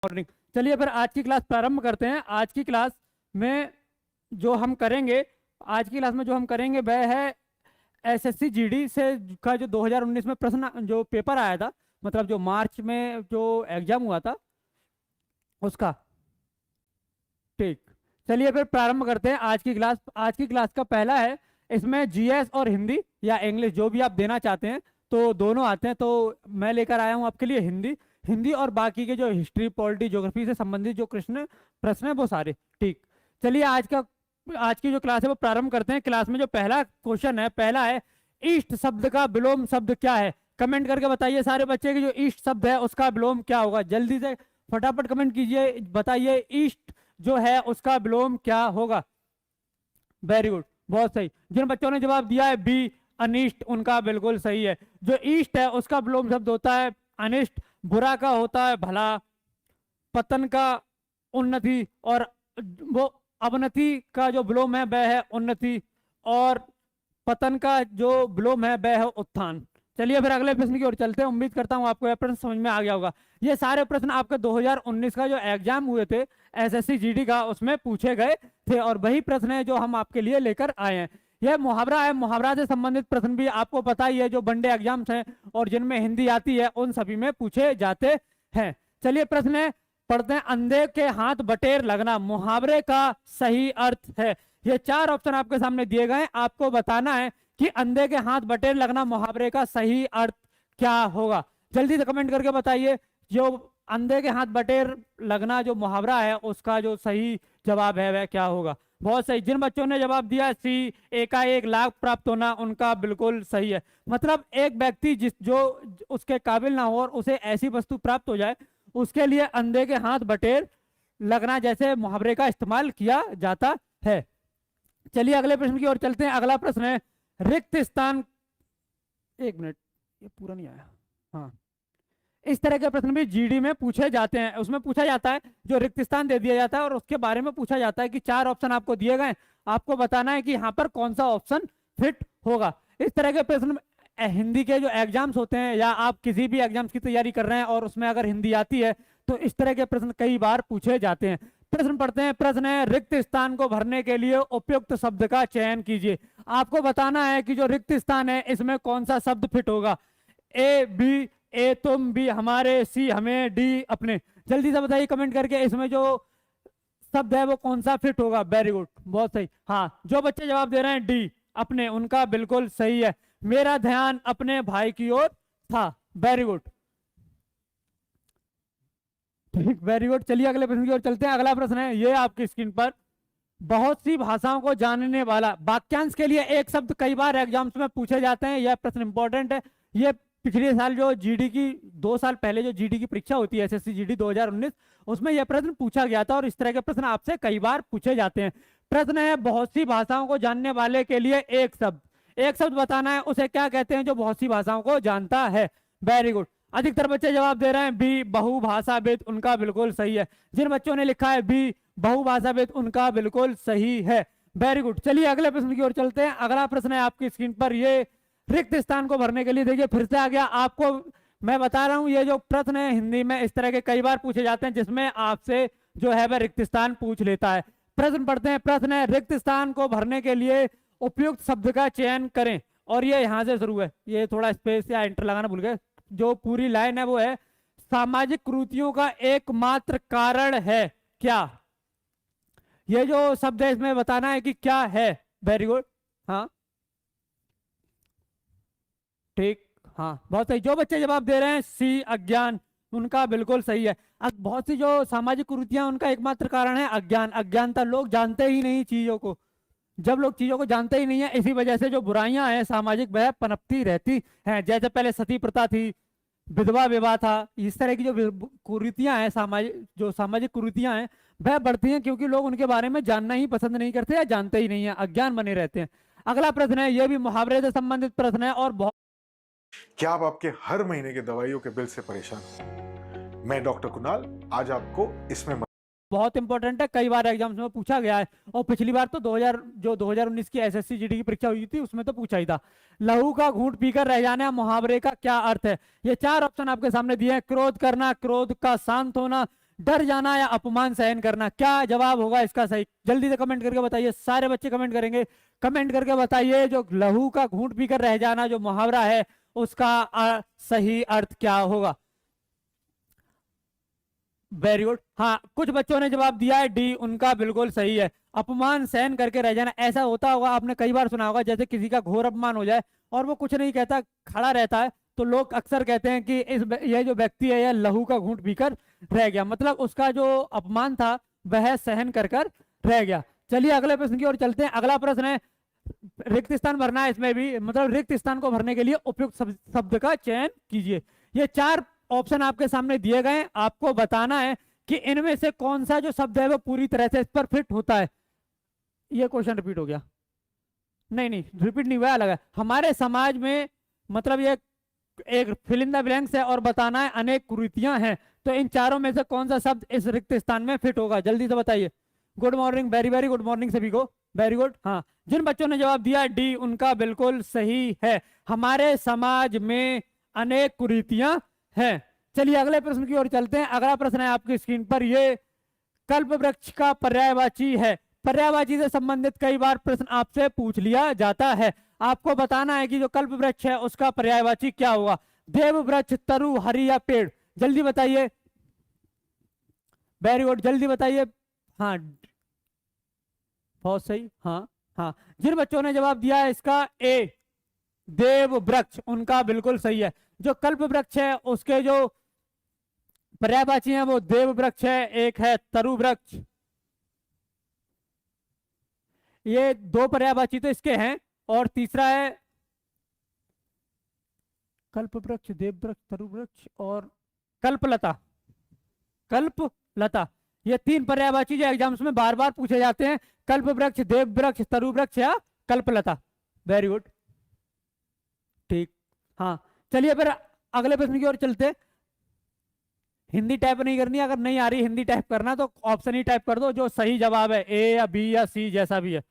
Morning. चलिए फिर आज की क्लास प्रारंभ करते हैं। आज की क्लास में जो हम करेंगे आज की क्लास में जो हम करेंगे वह है एसएससी जीडी से का जो 2019 में प्रश्न जो पेपर आया था, मतलब जो मार्च में जो एग्जाम हुआ था उसका। ठीक, चलिए फिर प्रारंभ करते हैं आज की क्लास। आज की क्लास का पहला है, इसमें जीएस और हिंदी या इंग्लिश जो भी आप देना चाहते हैं तो दोनों आते हैं। तो मैं लेकर आया हूं आपके लिए हिंदी हिंदी और बाकी के जो हिस्ट्री पॉलिटी ज्योग्राफी से संबंधित जो प्रश्न प्रश्न है वो सारे। ठीक, चलिए आज की जो क्लास है वो प्रारंभ करते हैं। क्लास में जो पहला क्वेश्चन है, पहला है ईस्ट शब्द का विलोम शब्द क्या है। कमेंट करके बताइए सारे बच्चे कि जो ईस्ट शब्द है उसका विलोम क्या होगा। जल्दी से फटाफट कमेंट कीजिए, बताइए ईस्ट जो है उसका विलोम क्या होगा। वेरी गुड, बहुत सही। जिन बच्चों ने जवाब दिया है बी अनिष्ट, उनका बिल्कुल सही है। जो ईस्ट है उसका विलोम शब्द होता है अनिष्ट, बुरा का होता है भला, पतन का उन्नति, और वो अवनति का जो विलोम है वह है उन्नति, और पतन का जो विलोम है वह है उत्थान। चलिए फिर अगले प्रश्न की ओर चलते हैं। उम्मीद करता हूं आपको यह प्रश्न समझ में आ गया होगा। ये सारे प्रश्न आपके 2019 का जो एग्जाम हुए थे एसएससी जीडी का उसमें पूछे गए थे, और वही प्रश्न है जो हम आपके लिए लेकर आए हैं। यह मुहावरा है, मुहावरा से संबंधित प्रश्न भी आपको पता ही है जो वनडे एग्जाम्स हैं और जिनमें हिंदी आती है उन सभी में पूछे जाते हैं। चलिए प्रश्न है, पढ़ते हैं। अंधे के हाथ बटेर लगना मुहावरे का सही अर्थ है। ये चार ऑप्शन आपके सामने दिए गए हैं, आपको बताना है कि अंधे के हाथ बटेर लगना मुहावरे का सही अर्थ क्या होगा। जल्दी से कमेंट करके बताइए जो अंधे के हाथ बटेर लगना जो मुहावरा है उसका जो सही जवाब है वह क्या होगा। बहुत सही। जिन बच्चों ने जवाब दिया सी एकाएक लाभ प्राप्त होना, उनका बिल्कुल सही है। मतलब एक व्यक्ति जिस जो उसके काबिल ना हो और उसे ऐसी वस्तु प्राप्त हो जाए उसके लिए अंधे के हाथ बटेर लगना जैसे मुहावरे का इस्तेमाल किया जाता है। चलिए अगले प्रश्न की ओर चलते हैं। अगला प्रश्न है रिक्त स्थान, एक मिनट ये पूरा नहीं आया। हाँ, इस तरह के प्रश्न भी जीडी में पूछे जाते हैं। उसमें पूछा जाता है जो रिक्त स्थान दे दिया जाता है और उसके बारे में पूछा जाता है कि चार ऑप्शन आपको दिए गए, आपको बताना है कि यहाँ पर कौन सा ऑप्शन फिट होगा। इस तरह के प्रश्न हिंदी के जो एग्जाम्स होते हैं या आप किसी भी एग्जाम्स की तैयारी कर रहे हैं और उसमें अगर हिंदी आती है तो इस तरह के प्रश्न कई बार पूछे जाते हैं। प्रश्न पढ़ते हैं। प्रश्न है रिक्त स्थान को भरने के लिए उपयुक्त शब्द का चयन कीजिए। आपको बताना है कि जो रिक्त स्थान है इसमें कौन सा शब्द फिट होगा। ए बी, ए तुम, बी हमारे, सी हमें, डी अपने। जल्दी से बताइए कमेंट करके इसमें जो शब्द है वो कौन सा फिट होगा। वेरी गुड, बहुत सही। हाँ, जो बच्चे जवाब दे रहे हैं डी अपने, उनका बिल्कुल सही है। मेरा ध्यान अपने भाई की ओर था। वेरी गुड, ठीक, वेरी गुड। चलिए अगले प्रश्न की ओर चलते हैं। अगला प्रश्न है ये आपकी स्क्रीन पर, बहुत सी भाषाओं को जानने वाला वाक्यांश के लिए एक शब्द कई बार एग्जाम्स में पूछे जाते हैं। यह प्रश्न इंपॉर्टेंट है। ये पिछले साल जो जीडी की 2 साल पहले जो जीडी की परीक्षा होती है एसएससी जीडी 2019 उसमें यह प्रश्न पूछा गया था और इस तरह के प्रश्न आपसे कई बार पूछे जाते हैं। प्रश्न है बहुत सी भाषाओं को जानने वाले के लिए एक शब्द बताना है, उसे क्या कहते हैं जो बहुत सी भाषाओं को जानता है। वेरी गुड, अधिकतर बच्चे जवाब दे रहे हैं बी बहुभाषाविद, उनका बिल्कुल सही है। जिन बच्चों ने लिखा है बी बहुभाषाविद उनका बिल्कुल सही है। Very good. चलिए अगले प्रश्न की ओर चलते हैं। अगला प्रश्न है आपकी स्क्रीन पर, ये रिक्त स्थान को भरने के लिए देखिए फिर से आ गया। आपको मैं बता रहा हूं ये जो प्रश्न है हिंदी में इस तरह के कई बार पूछे जाते हैं जिसमें आपसे जो है वह रिक्त स्थान पूछ लेता है। प्रश्न पढ़ते हैं। प्रश्न है रिक्त स्थान को भरने के लिए उपयुक्त शब्द का चयन करें, और ये यहां से शुरू है। ये थोड़ा स्पेस या एंटर लगाना भूल गए। जो पूरी लाइन है वो है सामाजिक कुरीतियों का एकमात्र कारण है क्या। ये जो शब्द है इसमें बताना है कि क्या है। वेरी गुड, हाँ ठीक, हाँ बहुत सही। जो बच्चे जवाब दे रहे हैं सी अज्ञान, उनका बिल्कुल सही है। अब बहुत सी जो सामाजिक कुरीतियां उनका एकमात्र कारण है अज्ञान। अज्ञानता, लोग जानते ही नहीं चीजों को। जब लोग चीजों को जानते ही नहीं है इसी वजह से जो बुराइयां हैं सामाजिक वह पनपती रहती हैं। जैसे पहले सती प्रथा थी, विधवा विवाह था, इस तरह की जो कुरीतियां हैं सामाजिक कुरीतियां हैं वह बढ़ती हैं क्योंकि लोग उनके बारे में जानना ही पसंद नहीं करते या जानते ही नहीं है, अज्ञान बने रहते हैं। अगला प्रश्न है यह भी मुहावरे से संबंधित प्रश्न है और बहुत। क्या आप आपके हर महीने के दवाइयों के बिल से परेशान हैं? मैं डॉक्टर कुणाल आज आपको इसमें बहुत इंपॉर्टेंट है, कई बार एग्जाम्स में पूछा गया है और पिछली बार तो 2019 की एसएससी जीडी की परीक्षा हुई थी उसमें तो पूछा ही था। लहू का घूंट पीकर रह जाना मुहावरे का क्या अर्थ है। ये चार ऑप्शन आपके सामने दिए हैं। क्रोध करना, क्रोध का शांत होना, डर जाना या अपमान सहन करना, क्या जवाब होगा इसका सही? जल्दी से कमेंट करके बताइए, सारे बच्चे कमेंट करेंगे। कमेंट करके बताइए जो लहू का घूंट पीकर रह जाना जो मुहावरा है उसका सही अर्थ क्या होगा। Very good. हाँ, कुछ बच्चों ने जवाब दिया है डी, उनका बिल्कुल सही है। अपमान सहन करके रह जाना, ऐसा होता होगा, आपने कई बार सुना होगा, जैसे किसी का घोर अपमान हो जाए और वो कुछ नहीं कहता, खड़ा रहता है, तो लोग अक्सर कहते हैं कि यह जो व्यक्ति है यह लहू का घूंट पीकर रह गया, मतलब उसका जो अपमान था वह सहन कर कर रह गया। चलिए अगले प्रश्न की ओर चलते हैं। अगला प्रश्न है, रिक्त स्थान भरना है, इसमें भी मतलब रिक्त स्थान को भरने के लिए उपयुक्त शब्द का चयन कीजिए। ये 4 ऑप्शन आपके सामने दिए गए हैं, आपको बताना है कि इनमें से कौन सा जो शब्द है वो पूरी तरह से इस पर फिट होता है। ये क्वेश्चन रिपीट हो गया? नहीं नहीं, रिपीट नहीं हुआ, अलग है। हमारे समाज में मतलब ये एक फिल इन द ब्लैंक्स है और बताना है अनेक कुरीतियां हैं, तो इन चारों में से कौन सा शब्द इस रिक्त स्थान में फिट होगा, जल्दी से बताइए। Good morning, very very good morning सभी को, वेरी गुड। हाँ, जिन बच्चों ने जवाब दिया डी उनका बिल्कुल सही है, हमारे समाज में अनेक कुरीतियां हैं। चलिए अगले प्रश्न की ओर चलते हैं। अगला प्रश्न है आपकी स्क्रीन पर, ये कल्प वृक्ष का पर्यायवाची है। पर्यायवाची से संबंधित कई बार प्रश्न आपसे पूछ लिया जाता है, आपको बताना है कि जो कल्प वृक्ष है उसका पर्यायवाची क्या होगा। देव वृक्ष, तरु, हरि या पेड़, जल्दी बताइए। वेरी गुड, जल्दी बताइए। हाँ बहुत सही। हाँ हाँ, जिन बच्चों ने जवाब दिया है इसका ए, देव वृक्ष, उनका बिल्कुल सही है। जो कल्प वृक्ष है उसके जो पर्यायवाची हैं वो देव वृक्ष है, एक है तरु वृक्ष। ये 2 पर्यायवाची तो इसके हैं, और तीसरा है कल्प वृक्ष, देव वृक्ष, तरु वृक्ष और कल्पलता। कल्पलता, ये 3 पर्यायवाची जो एग्जाम्स में बार बार पूछे जाते हैं, कल्प वृक्ष, देव वृक्ष, तरु वृक्ष या कल्पलता। वेरी गुड, ठीक। हाँ चलिए फिर अगले प्रश्न की ओर चलते। हिंदी टाइप नहीं करनी, अगर नहीं आ रही हिंदी टाइप करना तो ऑप्शन ही टाइप कर दो, जो सही जवाब है ए या बी या सी जैसा भी है।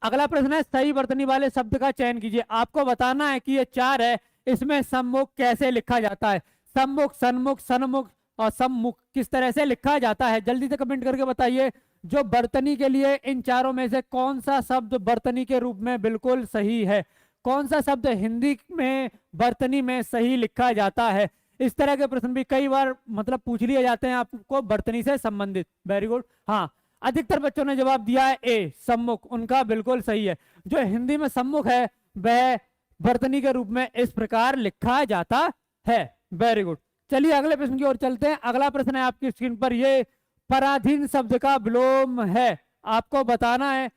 अगला प्रश्न है, सही वर्तनी वाले शब्द का चयन कीजिए। आपको बताना है कि ये 4 है, इसमें सम्मुख कैसे लिखा जाता है। सम्मुख, सन्मुख, सन्मुख और सम्मुख किस तरह से लिखा जाता है, जल्दी से कमेंट करके बताइए। जो वर्तनी के लिए इन चारों में से कौन सा शब्द वर्तनी के रूप में बिल्कुल सही है, कौन सा शब्द हिंदी में वर्तनी में सही लिखा जाता है। इस तरह के प्रश्न भी कई बार मतलब पूछ लिए जाते हैं आपको वर्तनी से संबंधित। Very good. हाँ, अधिकतर बच्चों ने जवाब दिया है ए, सम्मुख, उनका बिल्कुल सही है। जो हिंदी में सम्मुख है वह वर्तनी के रूप में इस प्रकार लिखा जाता है। Very good. चलिए अगले प्रश्न की ओर चलते हैं। अगला प्रश्न है आपकी स्क्रीन पर, ये पराधीन शब्द का विलोम है। आपको बताना है